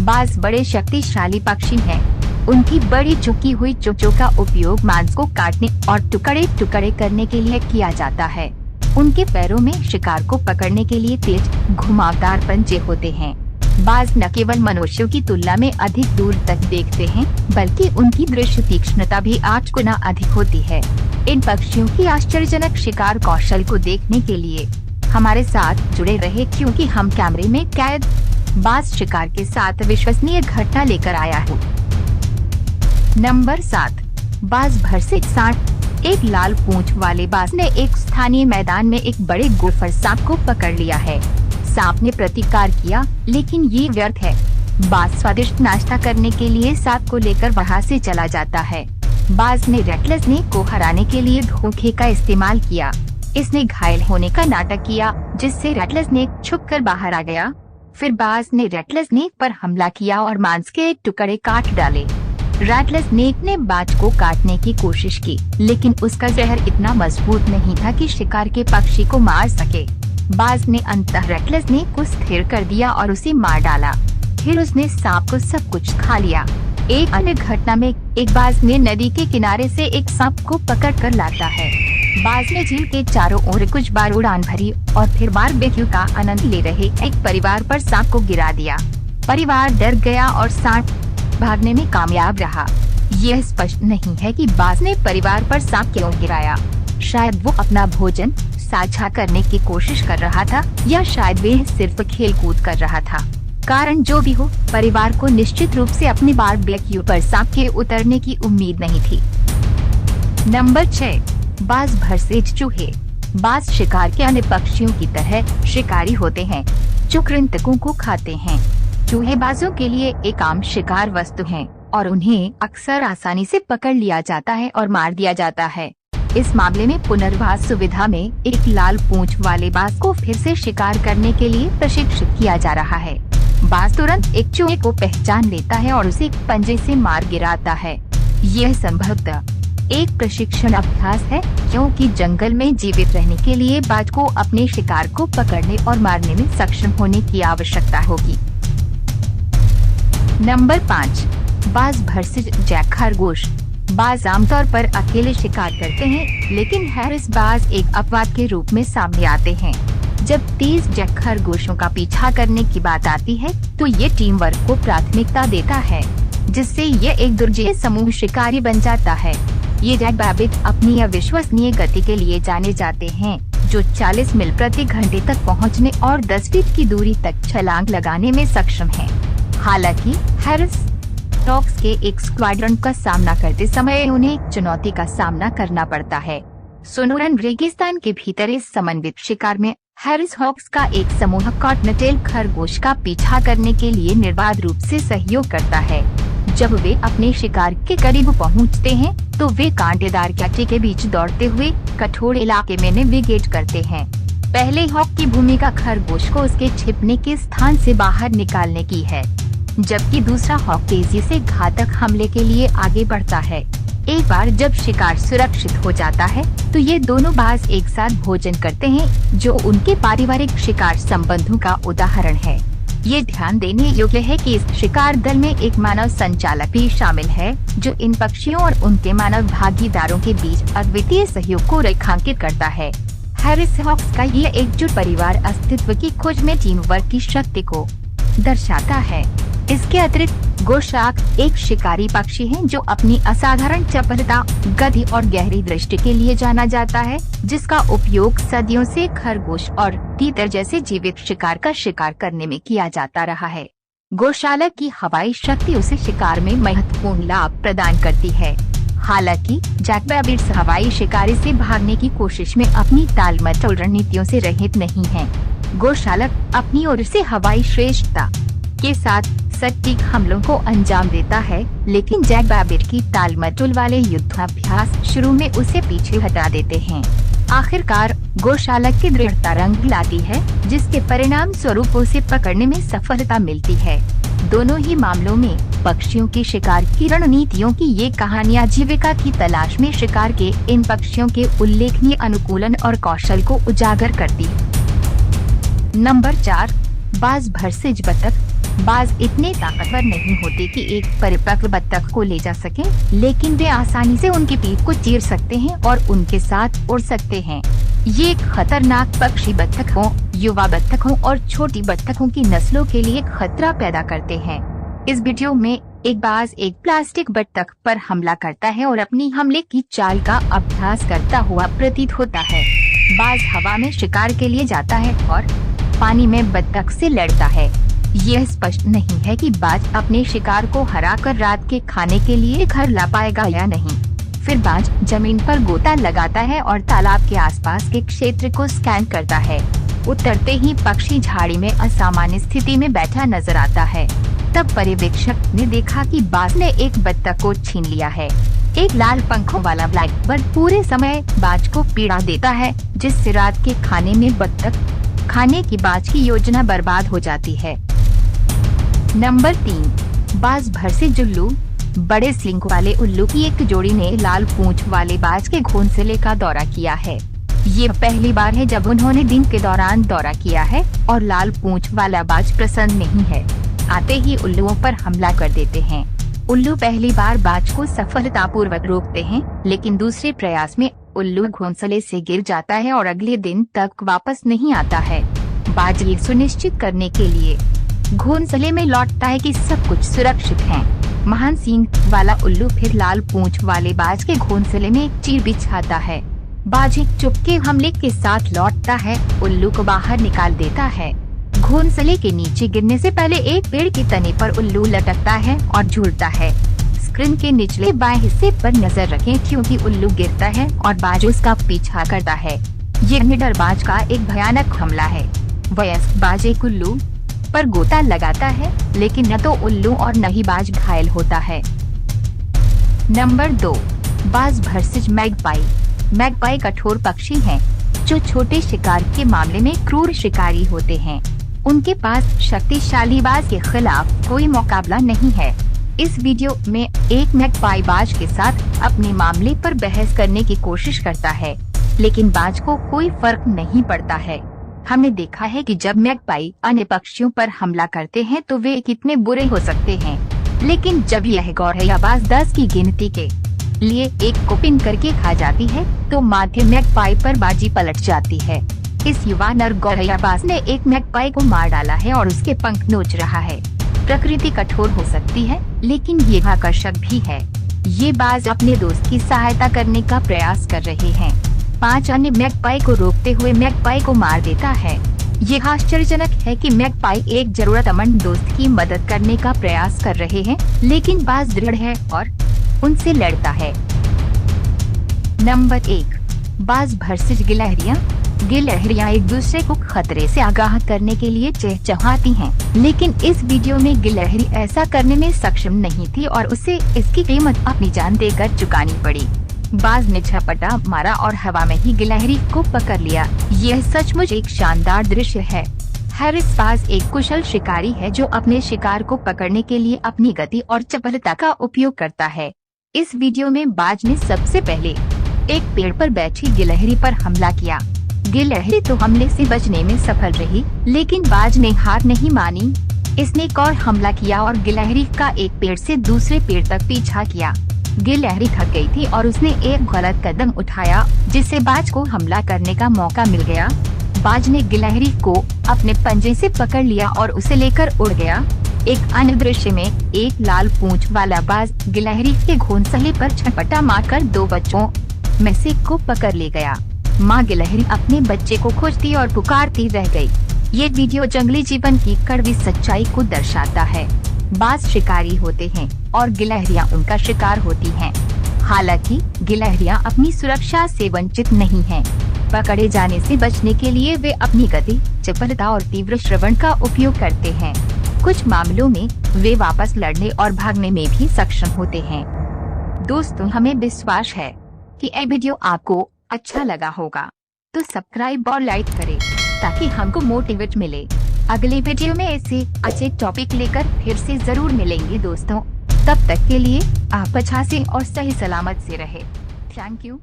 बाज बड़े शक्तिशाली पक्षी हैं। उनकी बड़ी झुकी हुई चोंचों का उपयोग मांस को काटने और टुकड़े टुकड़े करने के लिए किया जाता है। उनके पैरों में शिकार को पकड़ने के लिए तेज घुमावदार पंजे होते हैं। बाज न केवल मनुष्यों की तुलना में अधिक दूर तक देखते हैं, बल्कि उनकी दृष्टि तीक्ष्णता भी 8 गुना अधिक होती है। इन पक्षियों की आश्चर्यजनक शिकार कौशल को देखने के लिए हमारे साथ जुड़े रहे, क्योंकि हम कैमरे में कैद बाज शिकार के साथ विश्वसनीय घटना लेकर आया हूँ। नंबर 7, बाज भरसिज सांप। एक लाल पूंछ वाले बाज ने एक स्थानीय मैदान में एक बड़े गोफर सांप को पकड़ लिया है। सांप ने प्रतिकार किया, लेकिन ये व्यर्थ है। बाज स्वादिष्ट नाश्ता करने के लिए सांप को लेकर वहाँ से चला जाता है। बाज ने रेटल स्नेक को हराने के लिए धोखे का इस्तेमाल किया। इसने घायल होने का नाटक किया, जिससे रेटल स्नेक छुपकर बाहर आ गया। फिर बाज ने रेटल स्नेक पर हमला किया और मांस के टुकड़े काट डाले। रेटल स्नेक ने बाज को काटने की कोशिश की, लेकिन उसका जहर इतना मजबूत नहीं था कि शिकार के पक्षी को मार सके। बाज ने अंततः रेटल स्नेक को स्थिर कर दिया और उसे मार डाला। फिर उसने सांप को सब कुछ खा लिया। एक अन्य घटना में एक बाज ने नदी के किनारे से एक सांप को पकड़ कर लाता है। बाज ने झील के चारों ओर कुछ बार उड़ान भरी और फिर बारबेक्यू का आनंद ले रहे एक परिवार पर सांप को गिरा दिया। परिवार डर गया और सांप भागने में कामयाब रहा। यह स्पष्ट नहीं है कि बाज ने परिवार पर सांप क्यों गिराया। शायद वो अपना भोजन साझा करने की कोशिश कर रहा था, या शायद वे सिर्फ खेल कूद कर रहा था। कारण जो भी हो, परिवार को निश्चित रूप से अपने बारबेक्यू पर सांप के उतरने की उम्मीद नहीं थी। नंबर 6, बाज भरसिज चूहे। बाज शिकार के अन्य पक्षियों की तरह शिकारी होते हैं, जो कृंतकों को खाते हैं। चूहे बाजों के लिए एक आम शिकार वस्तु हैं और उन्हें अक्सर आसानी से पकड़ लिया जाता है और मार दिया जाता है। इस मामले में पुनर्वास सुविधा में एक लाल पूंछ वाले बाज को फिर से शिकार करने के लिए प्रशिक्षित किया जा रहा है। बाज तुरंत एक चूहे को पहचान लेता है और उसे पंजे से मार गिराता है। यह संभवतः एक प्रशिक्षण अभ्यास है, क्योंकि जंगल में जीवित रहने के लिए बाज को अपने शिकार को पकड़ने और मारने में सक्षम होने की आवश्यकता होगी। नंबर 5, बाज भरसिज जैक खरगोश। बाज आमतौर पर अकेले शिकार करते हैं, लेकिन हैरिस बाज एक अपवाद के रूप में सामने आते हैं। जब तेज जैक खरगोशों का पीछा करने की बात आती है, तो ये टीम वर्क को प्राथमिकता देता है, जिससे ये एक दुर्जय समूह शिकारी बन जाता है। ये जैक रैबिट अपनी अविश्वसनीय गति के लिए जाने जाते हैं, जो 40 मील प्रति घंटे तक पहुंचने और 10 फीट की दूरी तक छलांग लगाने में सक्षम हैं। हालांकि हैरिस हॉक्स के एक स्क्वाड्रन का सामना करते समय उन्हें एक चुनौती का सामना करना पड़ता है। सोनोरन रेगिस्तान के भीतर इस समन्वित शिकार में हैरिस हॉक्स का एक समूह कॉटनटेल खरगोश का पीछा करने के लिए निर्बाध रूप से सहयोग करता है। जब वे अपने शिकार के करीब पहुंचते हैं, तो वे कांटेदार कैटे के बीच दौड़ते हुए कठोर इलाके में नेविगेट करते हैं। पहले हॉक की भूमिका खरगोश को उसके छिपने के स्थान से बाहर निकालने की है, जबकि दूसरा हॉक तेजी से घातक हमले के लिए आगे बढ़ता है। एक बार जब शिकार सुरक्षित हो जाता है, तो ये दोनों बाज एक साथ भोजन करते हैं, जो उनके पारिवारिक शिकार संबंधों का उदाहरण है। ये ध्यान देने योग्य है कि इस शिकार दल में एक मानव संचालक भी शामिल है, जो इन पक्षियों और उनके मानव भागीदारों के बीच अद्वितीय सहयोग को रेखांकित करता है। हैरिस हॉक्स का ये एकजुट परिवार अस्तित्व की खोज में टीम वर्क की शक्ति को दर्शाता है। इसके अतिरिक्त गोशाक एक शिकारी पक्षी है, जो अपनी असाधारण चपलता, गति और गहरी दृष्टि के लिए जाना जाता है, जिसका उपयोग सदियों से खरगोश और तीतर जैसे जीवित शिकार का शिकार करने में किया जाता रहा है। गौशाला की हवाई शक्ति उसे शिकार में महत्वपूर्ण लाभ प्रदान करती है। हालांकि जैक रैबिट्स हवाई शिकारी से भागने की कोशिश में अपनी टालमटोल रणनीतियों से रहित नहीं है। गौशालक अपनी ओर से हवाई श्रेष्ठता के साथ सटीक हमलों को अंजाम देता है, लेकिन जैक रैबिट की टालमटोल वाले युद्धाभ्यास शुरू में उसे पीछे हटा देते हैं। आखिरकार गौशालक की दृढ़ता रंग लाती है, जिसके परिणाम स्वरूप उसे पकड़ने में सफलता मिलती है। दोनों ही मामलों में पक्षियों की शिकार की रणनीतियों की ये कहानियाँ जीविका की तलाश में शिकार के इन पक्षियों के उल्लेखनीय अनुकूलन और कौशल को उजागर करती है। नंबर 4, बाज भरसिज बतख। बाज इतने ताकतवर नहीं होते कि एक परिपक्व बत्तख को ले जा सके, लेकिन वे आसानी से उनकी पीठ को चीर सकते हैं और उनके साथ उड़ सकते हैं। ये एक खतरनाक पक्षी बत्तखों, युवा बत्तखों और छोटी बत्तखों की नस्लों के लिए खतरा पैदा करते हैं। इस वीडियो में एक बाज एक प्लास्टिक बत्तख पर हमला करता है और अपनी हमले की चाल का अभ्यास करता हुआ प्रतीत होता है। बाज हवा में शिकार के लिए जाता है और पानी में बत्तख से लड़ता है। यह स्पष्ट नहीं है कि बाज अपने शिकार को हराकर रात के खाने के लिए घर ला पाएगा या नहीं। फिर बाज जमीन पर गोता लगाता है और तालाब के आसपास के क्षेत्र को स्कैन करता है। उतरते ही पक्षी झाड़ी में असामान्य स्थिति में बैठा नजर आता है। तब पर्यवेक्षक ने देखा कि बाज ने एक बत्तख को छीन लिया है। एक लाल पंखों वाला ब्लैक बर्ड पूरे समय बाज को पीड़ा देता है, जिससे रात के खाने में बत्तख खाने की बाज की योजना बर्बाद हो जाती है। नंबर 3, बाज भर से जुल्लू। बड़े सींग वाले उल्लू की एक जोड़ी ने लाल पूंछ वाले बाज के घोंसले का दौरा किया है। ये पहली बार है जब उन्होंने दिन के दौरान दौरा किया है और लाल पूंछ वाला बाज प्रसन्न नहीं है। आते ही उल्लुओं पर हमला कर देते हैं। उल्लू पहली बार बाज को सफलतापूर्वक रोकते हैं, लेकिन दूसरे प्रयास में उल्लू घोंसले से गिर जाता है और अगले दिन तक वापस नहीं आता है। बाज ये सुनिश्चित करने के लिए घोंसले में लौटता है कि सब कुछ सुरक्षित है। महान सींग वाला उल्लू फिर लाल पूंछ वाले बाज के घोंसले में एक चीर बिछाता है। बाज एक चुपके हमले के साथ लौटता है, उल्लू को बाहर निकाल देता है। घोंसले के नीचे गिरने से पहले एक पेड़ के तने पर उल्लू लटकता है और झूलता है। स्क्रीन के निचले बाएं हिस्से पर नजर रखें, क्योंकि उल्लू गिरता है और बाज उसका पीछा करता है। ये निडर बाज का एक भयानक हमला है। वयस्क बाज एक उल्लू पर गोता लगाता है, लेकिन न तो उल्लू और न ही बाज घायल होता है। नंबर 2, बाज वर्सेस मैगपाई। मैगपाई कठोर पक्षी हैं, जो छोटे शिकार के मामले में क्रूर शिकारी होते हैं। उनके पास शक्तिशाली बाज के खिलाफ कोई मुकाबला नहीं है। इस वीडियो में एक मैगपाई बाज के साथ अपने मामले पर बहस करने की कोशिश करता है, लेकिन बाज को कोई फर्क नहीं पड़ता है। हमने देखा है कि जब मैगपाई अन्य पक्षियों पर हमला करते हैं तो वे कितने बुरे हो सकते हैं, लेकिन जब यह गौरैया बाज 10 की गिनती के लिए एक को पिन करके खा जाती है तो माध्य मैगपाई पर बाजी पलट जाती है। इस युवा नर गौरैया बाज ने एक मैगपाई को मार डाला है और उसके पंख नोच रहा है। प्रकृति कठोर हो सकती है, लेकिन ये आकर्षक भी है। ये बाज अपने दोस्त की सहायता करने का प्रयास कर रहे हैं। 5 अन्य मैगपाई को रोकते हुए मैगपाई को मार देता है। ये आश्चर्यजनक है कि मैगपाई एक जरूरतमंद दोस्त की मदद करने का प्रयास कर रहे हैं, लेकिन बाज दृढ़ है और उनसे लड़ता है। नंबर 1, बाज वर्सेस गिलहरियां। गिलहरियां एक दूसरे को खतरे से आगाह करने के लिए चहचहाती हैं, लेकिन इस वीडियो में गिलहरी ऐसा करने में सक्षम नहीं थी और उसे इसकी कीमत अपनी जान देकर चुकानी पड़ी। बाज ने झपटा मारा और हवा में ही गिलहरी को पकड़ लिया। यह सचमुच एक शानदार दृश्य है। हैरिस बाज एक कुशल शिकारी है जो अपने शिकार को पकड़ने के लिए अपनी गति और चपलता का उपयोग करता है। इस वीडियो में बाज ने सबसे पहले एक पेड़ पर बैठी गिलहरी पर हमला किया। गिलहरी तो हमले से बचने में सफल रही, लेकिन बाज ने हार नहीं मानी। इसने एक और हमला किया और गिलहरी का एक पेड़ से दूसरे पेड़ तक पीछा किया। गिलहरी थक गई थी और उसने एक गलत कदम उठाया, जिससे बाज को हमला करने का मौका मिल गया। बाज ने गिलहरी को अपने पंजे से पकड़ लिया और उसे लेकर उड़ गया। एक अन्य दृश्य में एक लाल पूंछ वाला बाज गिलहरी के घोंसले पर झपटा मारकर 2 बच्चों में से एक को पकड़ ले गया। माँ गिलहरी अपने बच्चे को खोजती और पुकारती रह गई। ये वीडियो जंगली जीवन की कड़वी सच्चाई को दर्शाता है। बाज शिकारी होते हैं और गिलहरियां उनका शिकार होती हैं। हालांकि गिलहरियां अपनी सुरक्षा से वंचित नहीं हैं। पकड़े जाने से बचने के लिए वे अपनी गति, चपलता और तीव्र श्रवण का उपयोग करते हैं। कुछ मामलों में वे वापस लड़ने और भागने में भी सक्षम होते हैं। दोस्तों, हमें विश्वास है कि यह वीडियो आपको अच्छा लगा होगा, तो सब्सक्राइब और लाइक करें ताकि हमको मोटिवेट मिले। अगले वीडियो में ऐसे अच्छे टॉपिक लेकर फिर से जरूर मिलेंगे दोस्तों। तब तक के लिए आप अच्छा से और सही सलामत से रहे। Thank you.